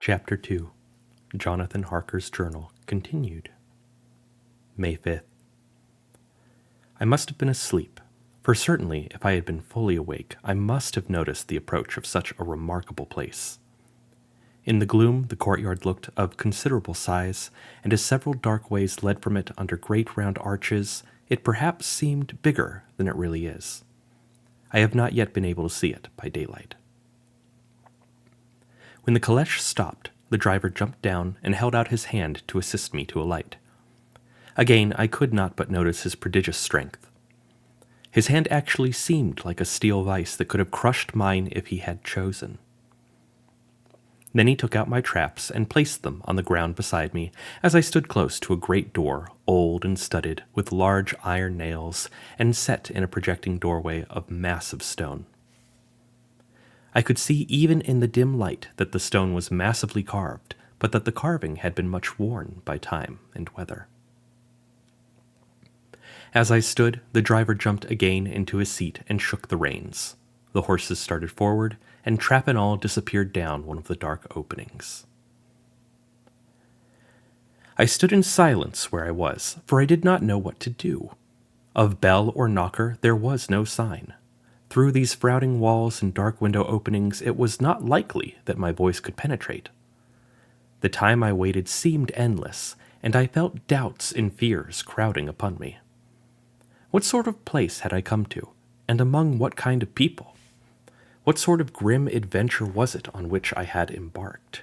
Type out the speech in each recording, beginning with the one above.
Chapter 2, Jonathan Harker's Journal, continued. May 5th. I must have been asleep, for certainly if I had been fully awake, I must have noticed the approach of such a remarkable place. In the gloom, the courtyard looked of considerable size, and as several dark ways led from it under great round arches, it perhaps seemed bigger than it really is. I have not yet been able to see it by daylight. When the caleche stopped, the driver jumped down and held out his hand to assist me to alight. Again, I could not but notice his prodigious strength. His hand actually seemed like a steel vise that could have crushed mine if he had chosen. Then he took out my traps and placed them on the ground beside me as I stood close to a great door, old and studded, with large iron nails, and set in a projecting doorway of massive stone. I could see even in the dim light that the stone was massively carved, but that the carving had been much worn by time and weather. As I stood, the driver jumped again into his seat and shook the reins. The horses started forward, and trap and all disappeared down one of the dark openings. I stood in silence where I was, for I did not know what to do. Of bell or knocker there was no sign. Through these frowning walls and dark window openings it was not likely that my voice could penetrate. The time I waited seemed endless, and I felt doubts and fears crowding upon me. What sort of place had I come to, and among what kind of people? What sort of grim adventure was it on which I had embarked?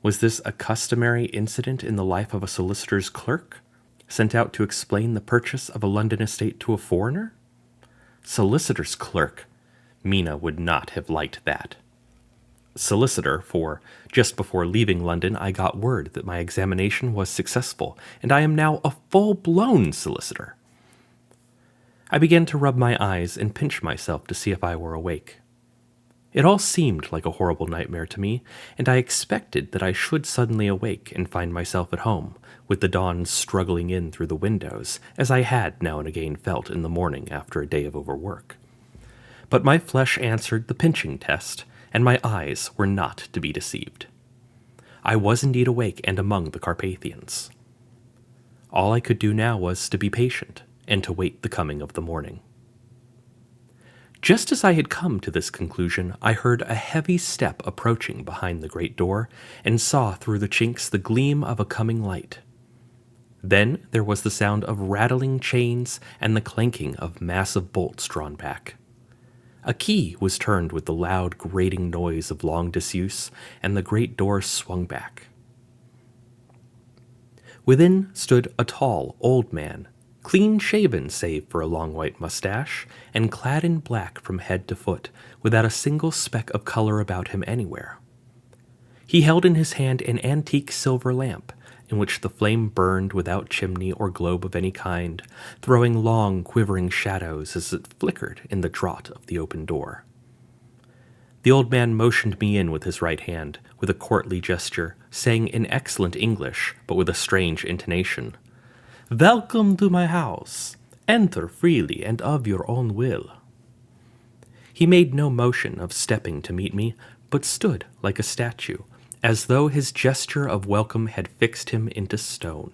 Was this a customary incident in the life of a solicitor's clerk, sent out to explain the purchase of a London estate to a foreigner? Solicitor's clerk. Mina would not have liked that. Solicitor, for just before leaving London I got word that my examination was successful, and I am now a full-blown solicitor. I began to rub my eyes and pinch myself to see if I were awake. It all seemed like a horrible nightmare to me, and I expected that I should suddenly awake and find myself at home, with the dawn struggling in through the windows, as I had now and again felt in the morning after a day of overwork. But my flesh answered the pinching test, and my eyes were not to be deceived. I was indeed awake and among the Carpathians. All I could do now was to be patient, and to wait the coming of the morning. Just as I had come to this conclusion, I heard a heavy step approaching behind the great door, and saw through the chinks the gleam of a coming light. Then there was the sound of rattling chains and the clanking of massive bolts drawn back. A key was turned with the loud grating noise of long disuse, and the great door swung back. Within stood a tall, old man, clean-shaven save for a long white mustache, and clad in black from head to foot, without a single speck of color about him anywhere. He held in his hand an antique silver lamp, in which the flame burned without chimney or globe of any kind, throwing long, quivering shadows as it flickered in the draught of the open door. The old man motioned me in with his right hand, with a courtly gesture, saying in excellent English, but with a strange intonation, "Welcome to my house. Enter freely and of your own will." He made no motion of stepping to meet me, but stood like a statue, as though his gesture of welcome had fixed him into stone.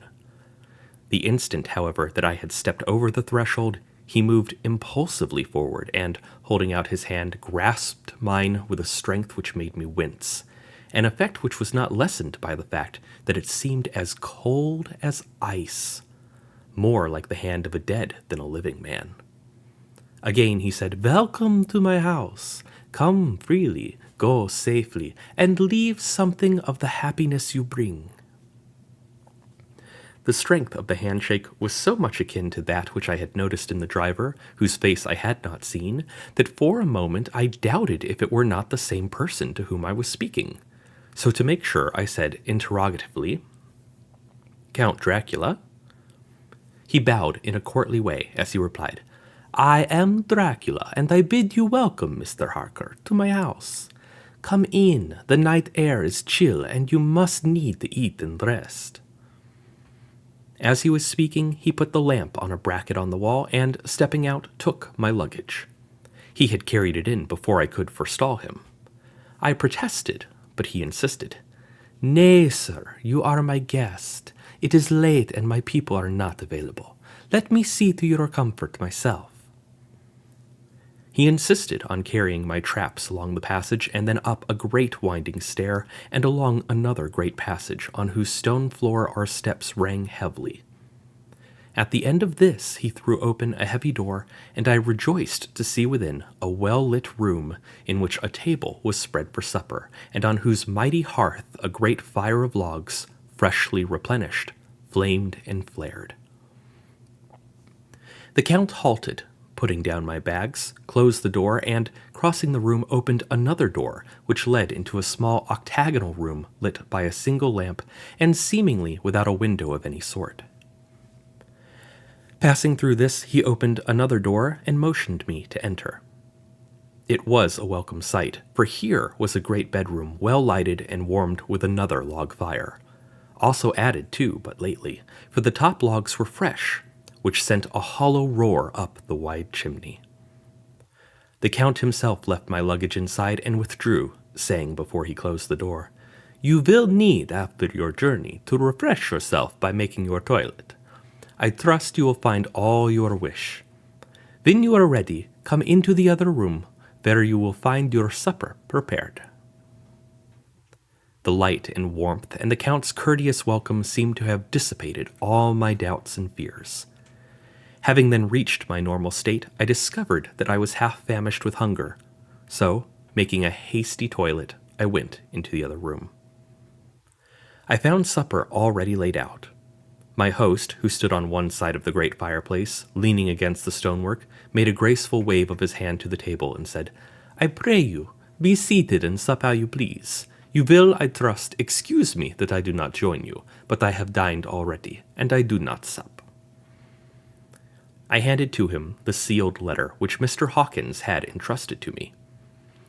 The instant, however, that I had stepped over the threshold, he moved impulsively forward and, holding out his hand, grasped mine with a strength which made me wince, an effect which was not lessened by the fact that it seemed as cold as ice, more like the hand of a dead than a living man. Again he said, "Welcome to my house. Come freely, go safely, and leave something of the happiness you bring." The strength of the handshake was so much akin to that which I had noticed in the driver, whose face I had not seen, that for a moment I doubted if it were not the same person to whom I was speaking. So to make sure, I said interrogatively, "Count Dracula?" He bowed in a courtly way as he replied, "I am Dracula, and I bid you welcome, Mr. Harker, to my house. Come in, the night air is chill, and you must need to eat and rest." As he was speaking, he put the lamp on a bracket on the wall, and, stepping out, took my luggage. He had carried it in before I could forestall him. I protested, but he insisted. "Nay, sir, you are my guest. It is late and my people are not available. Let me see to your comfort myself." He insisted on carrying my traps along the passage and then up a great winding stair and along another great passage on whose stone floor our steps rang heavily. At the end of this he threw open a heavy door, and I rejoiced to see within a well-lit room in which a table was spread for supper, and on whose mighty hearth a great fire of logs, freshly replenished, flamed and flared. The Count halted, putting down my bags, closed the door, and, crossing the room, opened another door, which led into a small octagonal room lit by a single lamp, and seemingly without a window of any sort. Passing through this, he opened another door and motioned me to enter. It was a welcome sight, for here was a great bedroom well lighted and warmed with another log fire, also added to but lately, for the top logs were fresh, which sent a hollow roar up the wide chimney. The Count himself left my luggage inside and withdrew, saying before he closed the door, "You will need, after your journey, to refresh yourself by making your toilet. I trust you will find all your wish. When you are ready, come into the other room, where you will find your supper prepared." The light and warmth and the Count's courteous welcome seemed to have dissipated all my doubts and fears. Having then reached my normal state, I discovered that I was half famished with hunger, so, making a hasty toilet, I went into the other room. I found supper already laid out. My host, who stood on one side of the great fireplace, leaning against the stonework, made a graceful wave of his hand to the table and said, "I pray you, be seated and sup how you please. You will, I trust, excuse me that I do not join you, but I have dined already, and I do not sup." I handed to him the sealed letter which Mr. Hawkins had entrusted to me.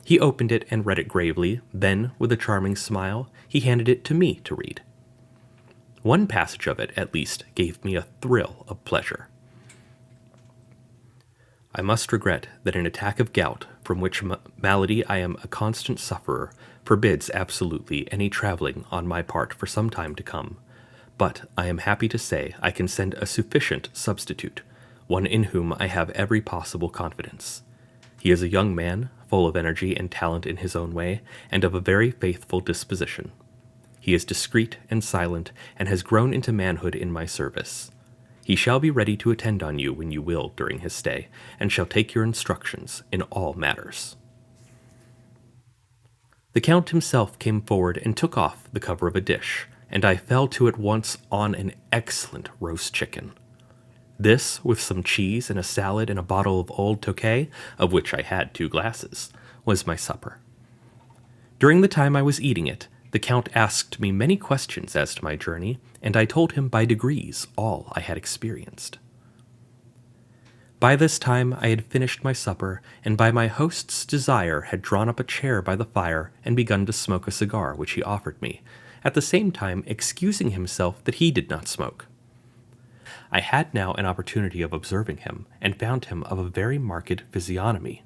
He opened it and read it gravely, then, with a charming smile, he handed it to me to read. One passage of it, at least, gave me a thrill of pleasure. "I must regret that an attack of gout, from which malady I am a constant sufferer, forbids absolutely any traveling on my part for some time to come, but I am happy to say I can send a sufficient substitute, one in whom I have every possible confidence. He is a young man, full of energy and talent in his own way, and of a very faithful disposition. He is discreet and silent, and has grown into manhood in my service. He shall be ready to attend on you when you will during his stay, and shall take your instructions in all matters." The Count himself came forward and took off the cover of a dish, and I fell to at once on an excellent roast chicken. This, with some cheese and a salad and a bottle of old Tokay, of which I had 2 glasses, was my supper. During the time I was eating it, the Count asked me many questions as to my journey, and I told him by degrees all I had experienced. By this time I had finished my supper, and by my host's desire had drawn up a chair by the fire and begun to smoke a cigar which he offered me, at the same time excusing himself that he did not smoke. I had now an opportunity of observing him, and found him of a very marked physiognomy.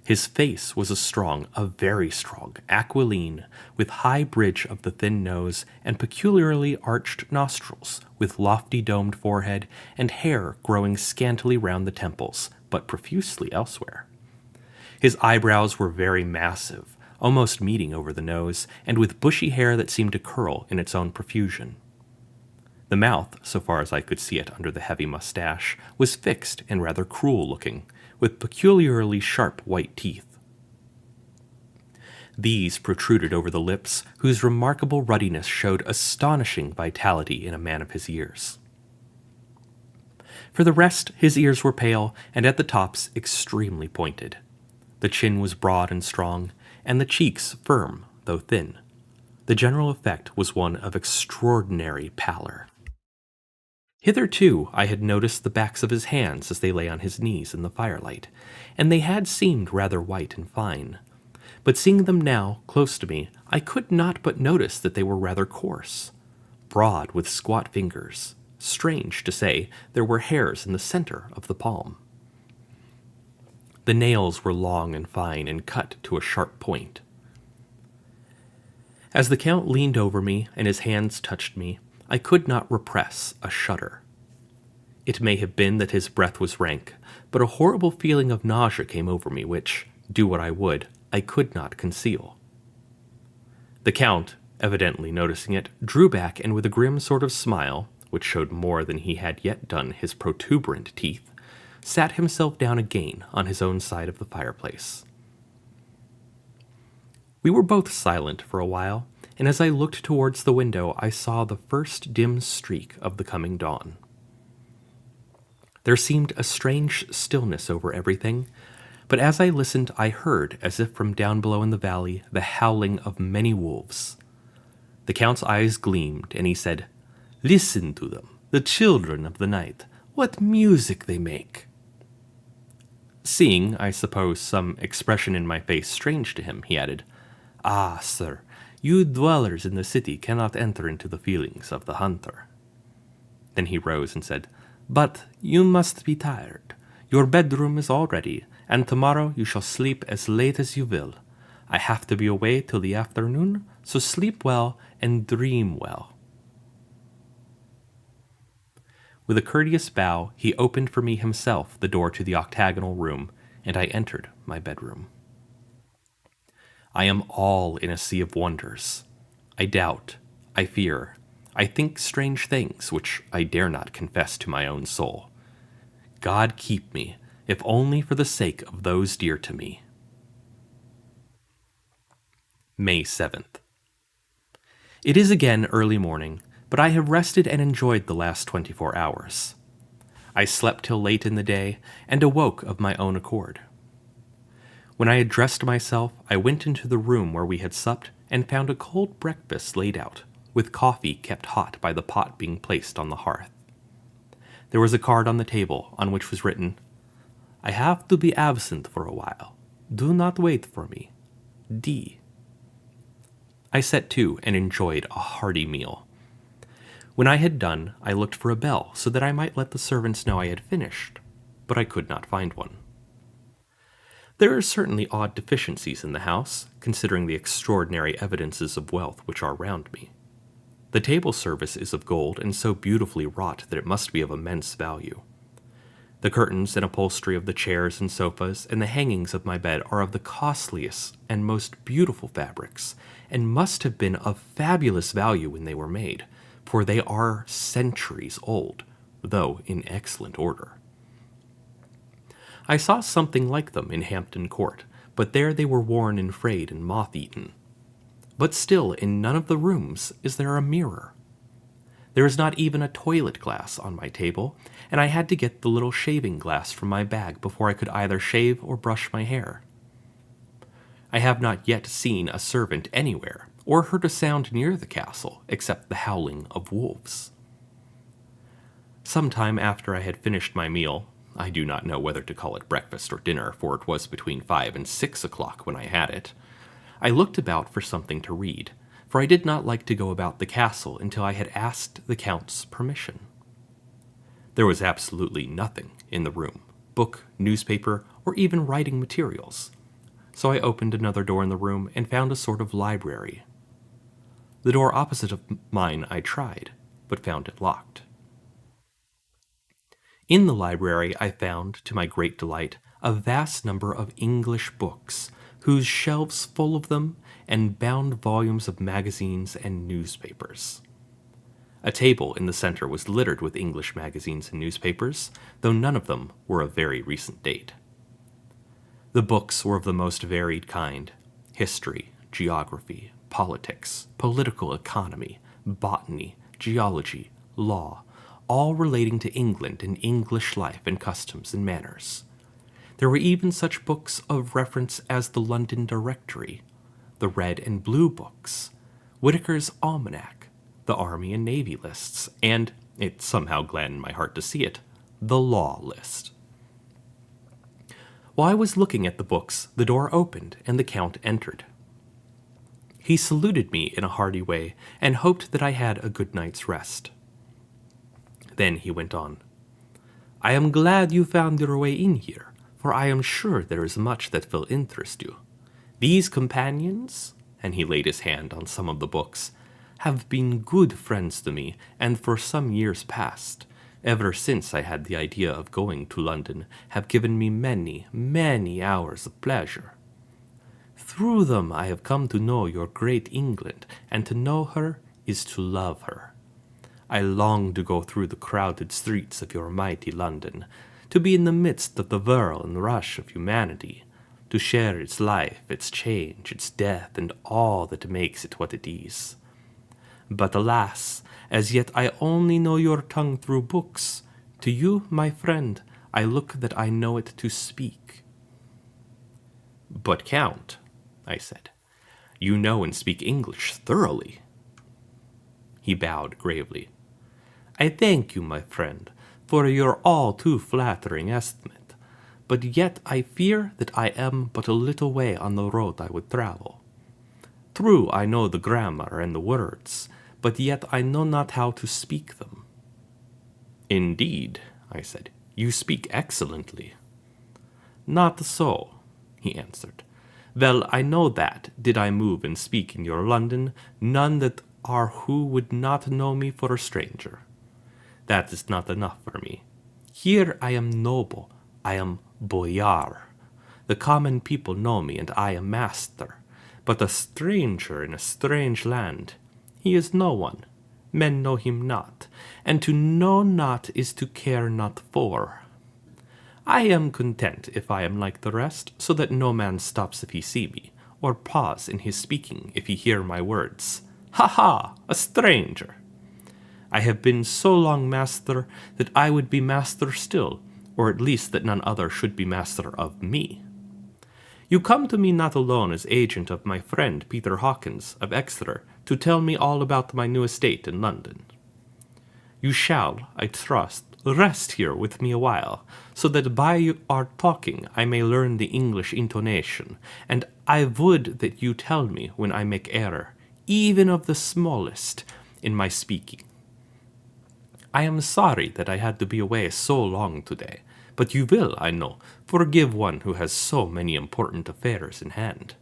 His face was a very strong, aquiline, with high bridge of the thin nose, and peculiarly arched nostrils, with lofty domed forehead, and hair growing scantily round the temples, but profusely elsewhere. His eyebrows were very massive, almost meeting over the nose, and with bushy hair that seemed to curl in its own profusion. The mouth, so far as I could see it under the heavy mustache, was fixed and rather cruel-looking, with peculiarly sharp white teeth. These protruded over the lips, whose remarkable ruddiness showed astonishing vitality in a man of his years. For the rest, his ears were pale, and at the tops extremely pointed. The chin was broad and strong, and the cheeks firm, though thin. The general effect was one of extraordinary pallor. Hitherto I had noticed the backs of his hands as they lay on his knees in the firelight, and they had seemed rather white and fine. But seeing them now, close to me, I could not but notice that they were rather coarse, broad with squat fingers. Strange to say, there were hairs in the center of the palm. The nails were long and fine and cut to a sharp point. As the Count leaned over me and his hands touched me, I could not repress a shudder. It may have been that his breath was rank, but a horrible feeling of nausea came over me which, do what I would, I could not conceal. The Count, evidently noticing it, drew back and with a grim sort of smile, which showed more than he had yet done his protuberant teeth, sat himself down again on his own side of the fireplace. We were both silent for a while, and as I looked towards the window I saw the first dim streak of the coming dawn. There seemed a strange stillness over everything, but as I listened I heard, as if from down below in the valley, the howling of many wolves. The Count's eyes gleamed, and he said, "Listen to them, the children of the night. What music they make!" Seeing, I suppose, some expression in my face strange to him, he added, "Ah, sir, you dwellers in the city cannot enter into the feelings of the hunter." Then he rose and said, "But you must be tired. Your bedroom is all ready, and tomorrow you shall sleep as late as you will. I have to be away till the afternoon, so sleep well and dream well." With a courteous bow, he opened for me himself the door to the octagonal room, and I entered my bedroom. I am all in a sea of wonders. I doubt, I fear, I think strange things which I dare not confess to my own soul. God keep me, if only for the sake of those dear to me. May 7th. It is again early morning, but I have rested and enjoyed the last 24 hours. I slept till late in the day, and awoke of my own accord. When I had dressed myself, I went into the room where we had supped, and found a cold breakfast laid out, with coffee kept hot by the pot being placed on the hearth. There was a card on the table, on which was written, "I have to be absent for a while. Do not wait for me. D." I set to and enjoyed a hearty meal. When I had done, I looked for a bell so that I might let the servants know I had finished, but I could not find one. There are certainly odd deficiencies in the house, considering the extraordinary evidences of wealth which are round me. The table service is of gold and so beautifully wrought that it must be of immense value. The curtains and upholstery of the chairs and sofas and the hangings of my bed are of the costliest and most beautiful fabrics, and must have been of fabulous value when they were made, for they are centuries old, though in excellent order. I saw something like them in Hampton Court, but there they were worn and frayed and moth-eaten. But still, in none of the rooms is there a mirror. There is not even a toilet glass on my table, and I had to get the little shaving glass from my bag before I could either shave or brush my hair. I have not yet seen a servant anywhere, or heard a sound near the castle, except the howling of wolves. Some time after I had finished my meal, I do not know whether to call it breakfast or dinner, for it was between 5 and 6 o'clock when I had it, I looked about for something to read, for I did not like to go about the castle until I had asked the Count's permission. There was absolutely nothing in the room, book, newspaper, or even writing materials, so I opened another door in the room and found a sort of library. The door opposite of mine I tried, but found it locked. In the library I found, to my great delight, a vast number of English books, whose shelves full of them, and bound volumes of magazines and newspapers. A table in the center was littered with English magazines and newspapers, though none of them were of very recent date. The books were of the most varied kind: history, geography, politics, political economy, botany, geology, law, all relating to England and English life and customs and manners. There were even such books of reference as the London Directory, the Red and Blue books, Whitaker's Almanac, the Army and Navy lists, and, it somehow gladdened my heart to see it, the Law List. While I was looking at the books, the door opened and the Count entered. He saluted me in a hearty way and hoped that I had a good night's rest. Then he went on, "I am glad you found your way in here, for I am sure there is much that will interest you. These companions, and he laid his hand on some of the books, have been good friends to me, and for some years past, ever since I had the idea of going to London, have given me many, many hours of pleasure. Through them I have come to know your great England, and to know her is to love her. I long to go through the crowded streets of your mighty London, to be in the midst of the whirl and rush of humanity, to share its life, its change, its death, and all that makes it what it is. But alas, as yet I only know your tongue through books. To you, my friend, I look that I know it to speak. But Count, I said, you know and speak English thoroughly. He bowed gravely. I thank you, my friend, for your all too flattering estimate, but yet I fear that I am but a little way on the road I would travel. True, I know the grammar and the words, but yet I know not how to speak them. Indeed, I said, you speak excellently. Not so, he answered. Well, I know that, did I move and speak in your London, none that are who would not know me for a stranger. That is not enough for me. Here I am noble, I am boyar. The common people know me, and I am master. But a stranger in a strange land, he is no one. Men know him not, and to know not is to care not for. I am content if I am like the rest, so that no man stops if he see me, or pause in his speaking if he hear my words. Ha ha, a stranger! I have been so long master that I would be master still, or at least that none other should be master of me. You come to me not alone as agent of my friend Peter Hawkins of Exeter to tell me all about my new estate in London. You shall, I trust, rest here with me a while, so that by our talking I may learn the English intonation, and I would that you tell me when I make error, even of the smallest, in my speaking. I am sorry that I had to be away so long today, but you will, I know, forgive one who has so many important affairs in hand.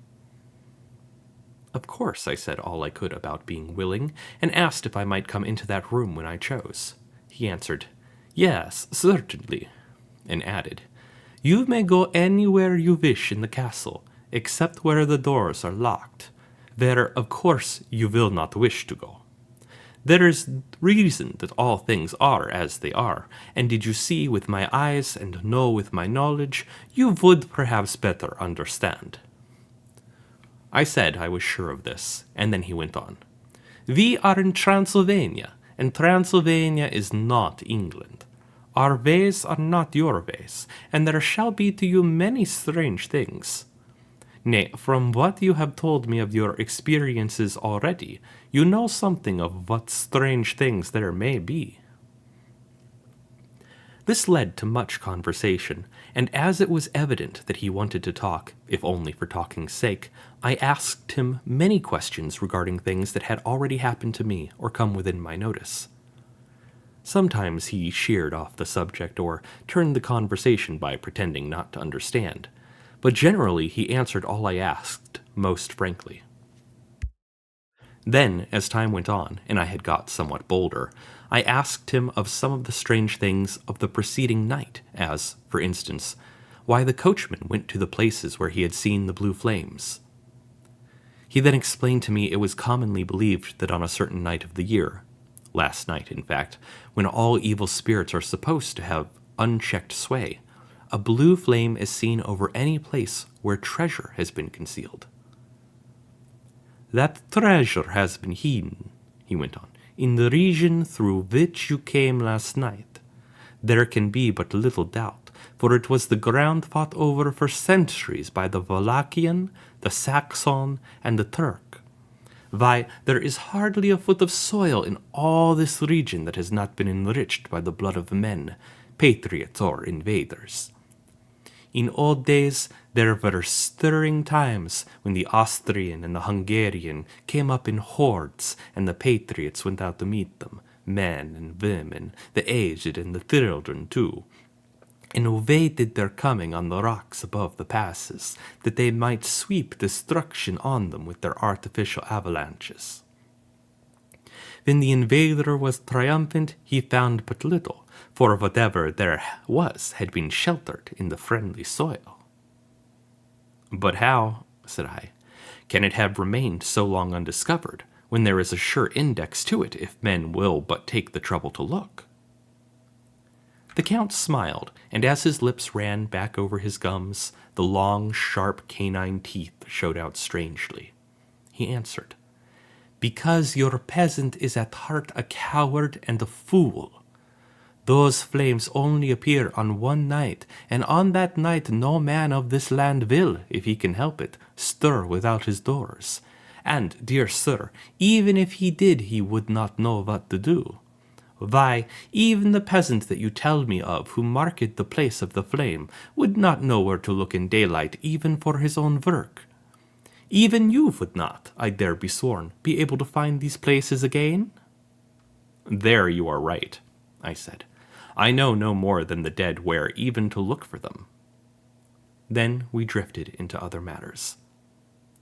Of course, I said all I could about being willing, and asked if I might come into that room when I chose. He answered, Yes, certainly, and added, You may go anywhere you wish in the castle, except where the doors are locked. There, of course, you will not wish to go. There is reason that all things are as they are, and did you see with my eyes and know with my knowledge, you would perhaps better understand. I said I was sure of this, and then he went on. We are in Transylvania, and Transylvania is not England. Our ways are not your ways, and there shall be to you many strange things. Nay, from what you have told me of your experiences already, you know something of what strange things there may be. This led to much conversation, and as it was evident that he wanted to talk, if only for talking's sake, I asked him many questions regarding things that had already happened to me or come within my notice. Sometimes he sheered off the subject or turned the conversation by pretending not to understand, but generally he answered all I asked most frankly. Then, as time went on, and I had got somewhat bolder, I asked him of some of the strange things of the preceding night, as, for instance, why the coachman went to the places where he had seen the blue flames. He then explained to me it was commonly believed that on a certain night of the year, last night in fact, when all evil spirits are supposed to have unchecked sway, a blue flame is seen over any place where treasure has been concealed. That treasure has been hidden, he went on, in the region through which you came last night. There can be but little doubt, for it was the ground fought over for centuries by the Wallachian, the Saxon, and the Turk. Why, there is hardly a foot of soil in all this region that has not been enriched by the blood of men, patriots or invaders. In old days, there were stirring times when the Austrian and the Hungarian came up in hordes, and the patriots went out to meet them, men and women, the aged and the children too. and waited their coming on the rocks above the passes, that they might sweep destruction on them with their artificial avalanches. When the invader was triumphant, he found but little, for whatever there was had been sheltered in the friendly soil. But how, said I, can it have remained so long undiscovered, when there is a sure index to it if men will but take the trouble to look? The Count smiled, and as his lips ran back over his gums, the long, sharp canine teeth showed out strangely. He answered, "Because your peasant is at heart a coward and a fool. Those flames only appear on one night, and on that night no man of this land will, if he can help it, stir without his doors. And, dear sir, even if he did, he would not know what to do. Why, even the peasant that you tell me of, who marked the place of the flame, would not know where to look in daylight even for his own work. Even you would not, I dare be sworn, be able to find these places again?" "There you are right," I said. "I know no more than the dead where even to look for them." Then we drifted into other matters.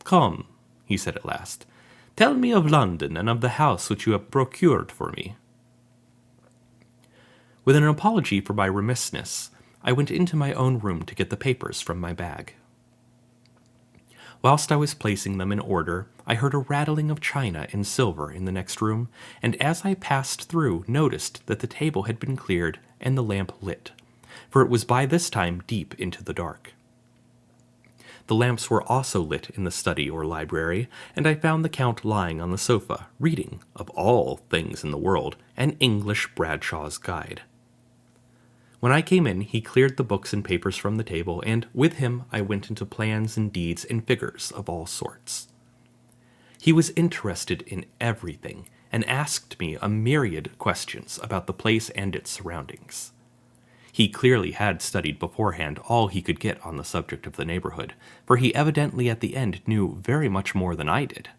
"Come," he said at last, "tell me of London and of the house which you have procured for me." With an apology for my remissness, I went into my own room to get the papers from my bag. Whilst I was placing them in order, I heard a rattling of china and silver in the next room, and as I passed through noticed that the table had been cleared and the lamp lit, for it was by this time deep into the dark. The lamps were also lit in the study or library, and I found the Count lying on the sofa, reading, of all things in the world, an English Bradshaw's Guide. When I came in, he cleared the books and papers from the table, and with him I went into plans and deeds and figures of all sorts. He was interested in everything, and asked me a myriad questions about the place and its surroundings. He clearly had studied beforehand all he could get on the subject of the neighborhood, for he evidently at the end knew very much more than I did.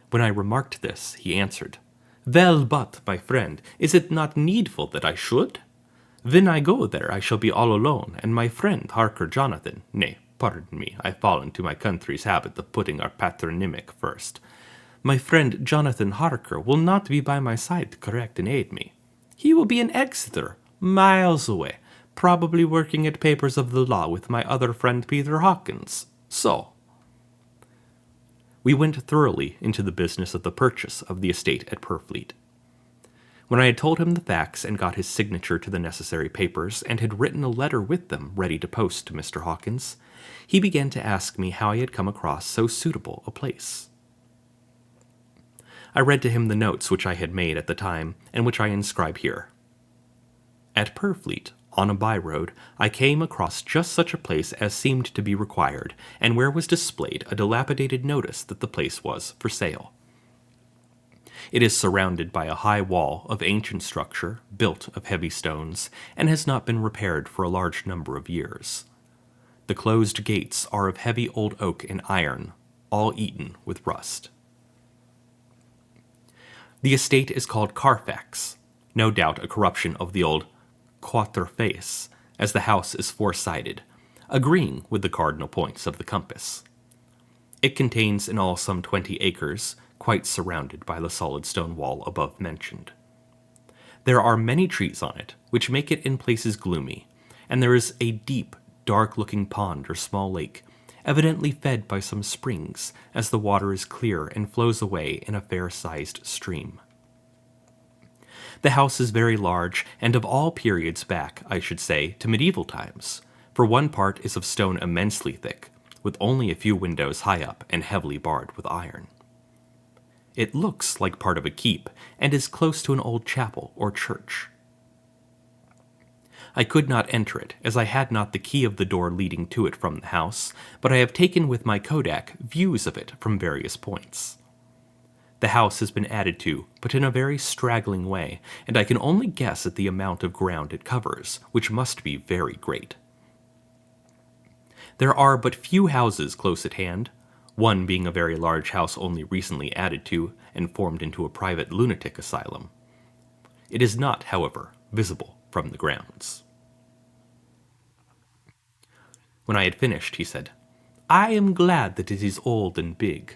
When I remarked this, he answered, "Well, but, my friend, is it not needful that I should? When I go there, I shall be all alone, and my friend Harker Jonathan, nay, pardon me, I fall into my country's habit of putting our patronymic first. My friend Jonathan Harker will not be by my side to correct and aid me. He will be in Exeter, miles away, probably working at papers of the law with my other friend Peter Hawkins. So." We went thoroughly into the business of the purchase of the estate at Purfleet. When I had told him the facts and got his signature to the necessary papers, and had written a letter with them ready to post to Mr. Hawkins, he began to ask me how I had come across so suitable a place. I read to him the notes which I had made at the time, and which I inscribe here. At Purfleet, on a by-road, I came across just such a place as seemed to be required, and where was displayed a dilapidated notice that the place was for sale. It is surrounded by a high wall of ancient structure, built of heavy stones, and has not been repaired for a large number of years. The closed gates are of heavy old oak and iron, all eaten with rust. The estate is called Carfax, no doubt a corruption of the old quatre face, as the house is four-sided, agreeing with the cardinal points of the compass. It contains in all some 20 acres, quite surrounded by the solid stone wall above mentioned. There are many trees on it, which make it in places gloomy, and there is a deep, dark-looking pond or small lake, evidently fed by some springs, as the water is clear and flows away in a fair-sized stream. The house is very large, and of all periods back, I should say, to medieval times, for one part is of stone immensely thick, with only a few windows high up and heavily barred with iron. It looks like part of a keep, and is close to an old chapel or church. I could not enter it, as I had not the key of the door leading to it from the house, but I have taken with my Kodak views of it from various points. The house has been added to, but in a very straggling way, and I can only guess at the amount of ground it covers, which must be very great. There are but few houses close at hand, one being a very large house only recently added to and formed into a private lunatic asylum. It is not, however, visible from the grounds. When I had finished, he said, "I am glad that it is old and big.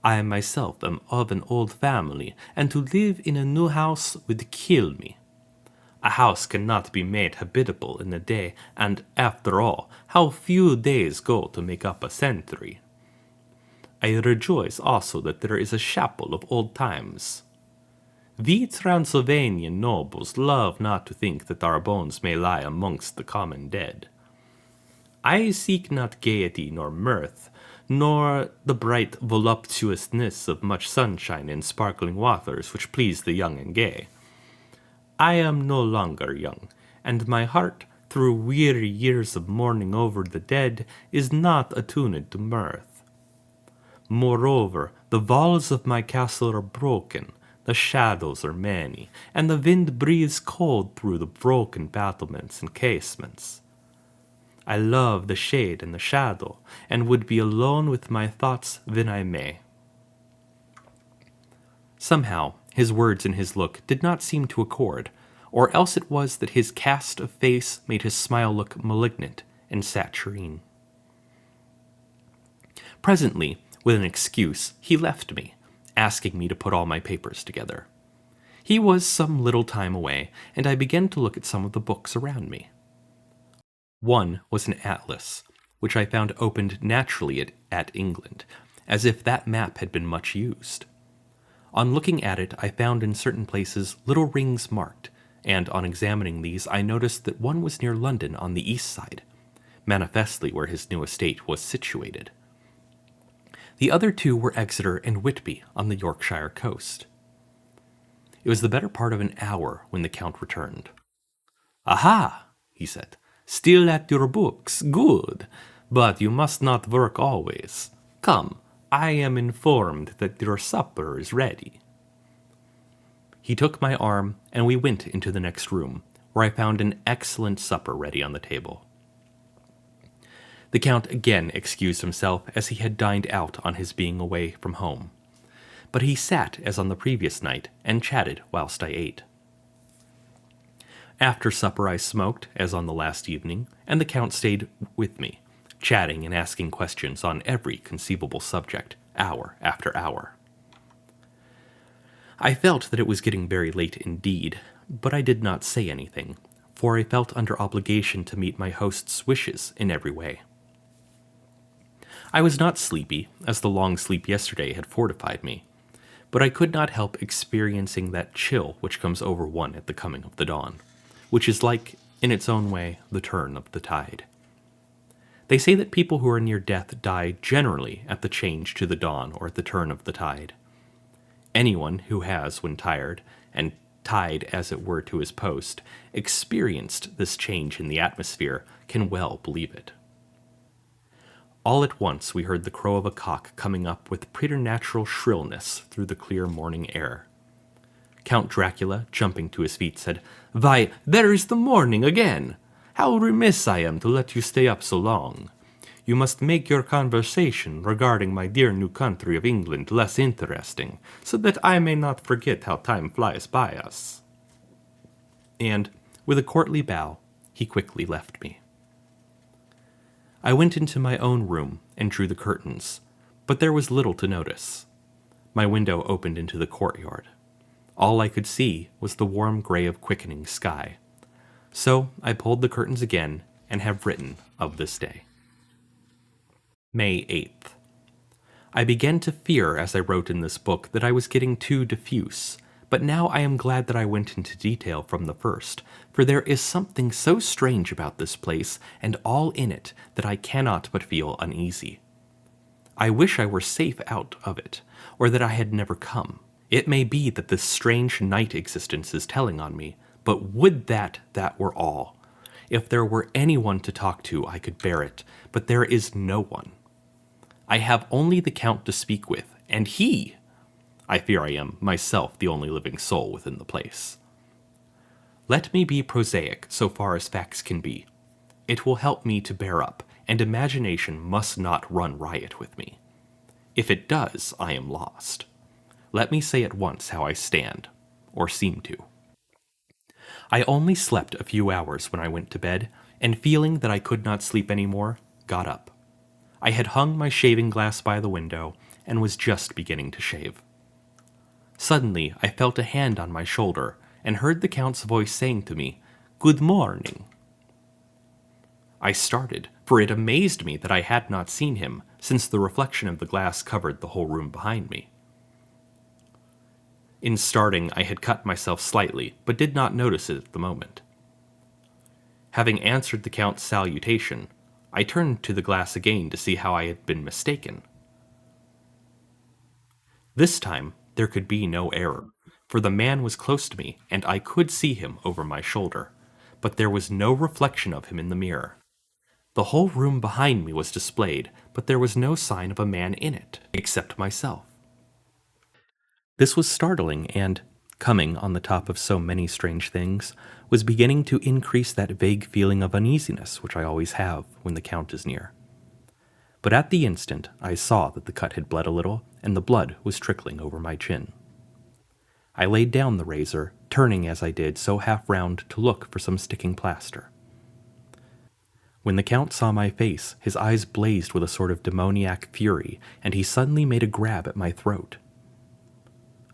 I myself am of an old family, and to live in a new house would kill me. A house cannot be made habitable in a day, and after all, how few days go to make up a century. I rejoice also that there is a chapel of old times. We Transylvanian nobles love not to think that our bones may lie amongst the common dead. I seek not gaiety nor mirth, nor the bright voluptuousness of much sunshine and sparkling waters which please the young and gay. I am no longer young, and my heart, through weary years of mourning over the dead, is not attuned to mirth. Moreover, the walls of my castle are broken, the shadows are many, and the wind breathes cold through the broken battlements and casements. I love the shade and the shadow, and would be alone with my thoughts when I may." Somehow, his words and his look did not seem to accord, or else it was that his cast of face made his smile look malignant and saturine. Presently, with an excuse, he left me, asking me to put all my papers together. He was some little time away, and I began to look at some of the books around me. One was an atlas, which I found opened naturally at England, as if that map had been much used. On looking at it, I found in certain places little rings marked, and on examining these, I noticed that one was near London on the east side, manifestly where his new estate was situated. The other two were Exeter and Whitby on the Yorkshire coast. It was the better part of an hour when the Count returned. "Aha!" he said. "Still at your books? Good. But you must not work always. Come, I am informed that your supper is ready." He took my arm, and we went into the next room, where I found an excellent supper ready on the table. The Count again excused himself, as he had dined out on his being away from home. But he sat as on the previous night, and chatted whilst I ate. After supper I smoked, as on the last evening, and the Count stayed with me, chatting and asking questions on every conceivable subject, hour after hour. I felt that it was getting very late indeed, but I did not say anything, for I felt under obligation to meet my host's wishes in every way. I was not sleepy, as the long sleep yesterday had fortified me, but I could not help experiencing that chill which comes over one at the coming of the dawn, which is like, in its own way, the turn of the tide. They say that people who are near death die generally at the change to the dawn or at the turn of the tide. Anyone who has, when tired, and tied as it were to his post, experienced this change in the atmosphere can well believe it. All at once we heard the crow of a cock coming up with preternatural shrillness through the clear morning air. Count Dracula, jumping to his feet, said, "Why, there is the morning again! How remiss I am to let you stay up so long. You must make your conversation regarding my dear new country of England less interesting, so that I may not forget how time flies by us." And, with a courtly bow, he quickly left me. I went into my own room and drew the curtains, but there was little to notice. My window opened into the courtyard. All I could see was the warm gray of quickening sky. So I pulled the curtains again and have written of this day. May 8th. I began to fear as I wrote in this book that I was getting too diffuse, but now I am glad that I went into detail from the first, for there is something so strange about this place and all in it that I cannot but feel uneasy. I wish I were safe out of it, or that I had never come. It may be that this strange night existence is telling on me, but would that were all. If there were anyone to talk to, I could bear it, but there is no one. I have only the Count to speak with, and I fear I am myself the only living soul within the place. Let me be prosaic so far as facts can be. It will help me to bear up, and imagination must not run riot with me. If it does, I am lost. Let me say at once how I stand, or seem to. I only slept a few hours when I went to bed, and feeling that I could not sleep anymore, got up. I had hung my shaving glass by the window and was just beginning to shave. Suddenly, I felt a hand on my shoulder and heard the Count's voice saying to me, "Good morning." I started, for it amazed me that I had not seen him, since the reflection of the glass covered the whole room behind me. In starting, I had cut myself slightly, but did not notice it at the moment. Having answered the Count's salutation, I turned to the glass again to see how I had been mistaken. This time, there could be no error, for the man was close to me, and I could see him over my shoulder, but there was no reflection of him in the mirror. The whole room behind me was displayed, but there was no sign of a man in it, except myself. This was startling and, coming on the top of so many strange things, was beginning to increase that vague feeling of uneasiness which I always have when the Count is near. But at the instant, I saw that the cut had bled a little, and the blood was trickling over my chin. I laid down the razor, turning as I did so half round to look for some sticking plaster. When the Count saw my face, his eyes blazed with a sort of demoniac fury, and he suddenly made a grab at my throat.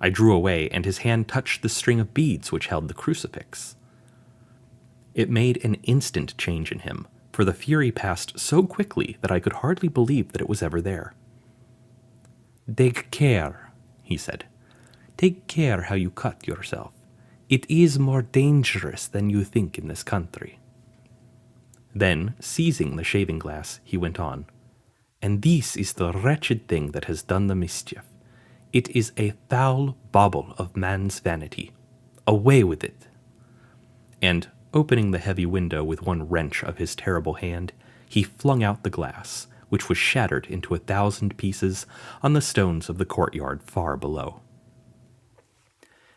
I drew away, and his hand touched the string of beads which held the crucifix. It made an instant change in him, for the fury passed so quickly that I could hardly believe that it was ever there. "Take care," he said. "Take care how you cut yourself. It is more dangerous than you think in this country." Then, seizing the shaving glass, he went on, "And this is the wretched thing that has done the mischief. It is a foul bauble of man's vanity. Away with it." And, opening the heavy window with one wrench of his terrible hand, he flung out the glass, which was shattered into 1,000 pieces on the stones of the courtyard far below.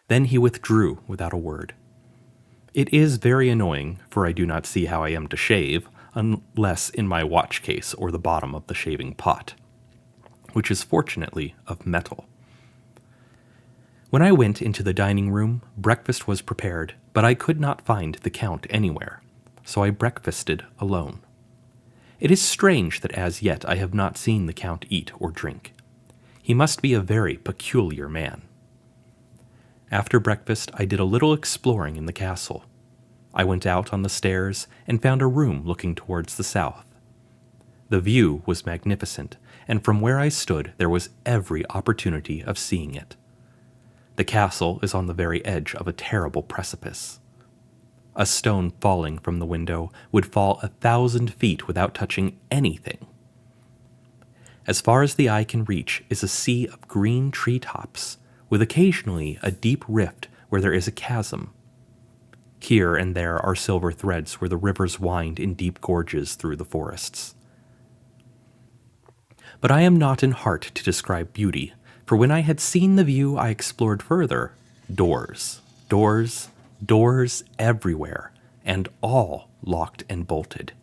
Then he withdrew without a word. It is very annoying, for I do not see how I am to shave, unless in my watch case or the bottom of the shaving pot, which is fortunately of metal. When I went into the dining room, breakfast was prepared, but I could not find the Count anywhere, so I breakfasted alone. It is strange that as yet I have not seen the Count eat or drink. He must be a very peculiar man. After breakfast, I did a little exploring in the castle. I went out on the stairs and found a room looking towards the south. The view was magnificent, and from where I stood there was every opportunity of seeing it. The castle is on the very edge of a terrible precipice. A stone falling from the window would fall 1,000 feet without touching anything. As far as the eye can reach is a sea of green treetops, with occasionally a deep rift where there is a chasm. Here and there are silver threads where the rivers wind in deep gorges through the forests. But I am not in heart to describe beauty, for when I had seen the view I explored further. Doors, doors, doors everywhere, and all locked and bolted.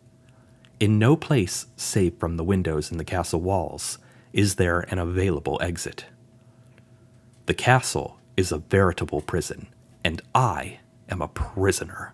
In no place, save from the windows in the castle walls, is there an available exit. The castle is a veritable prison, and I am a prisoner.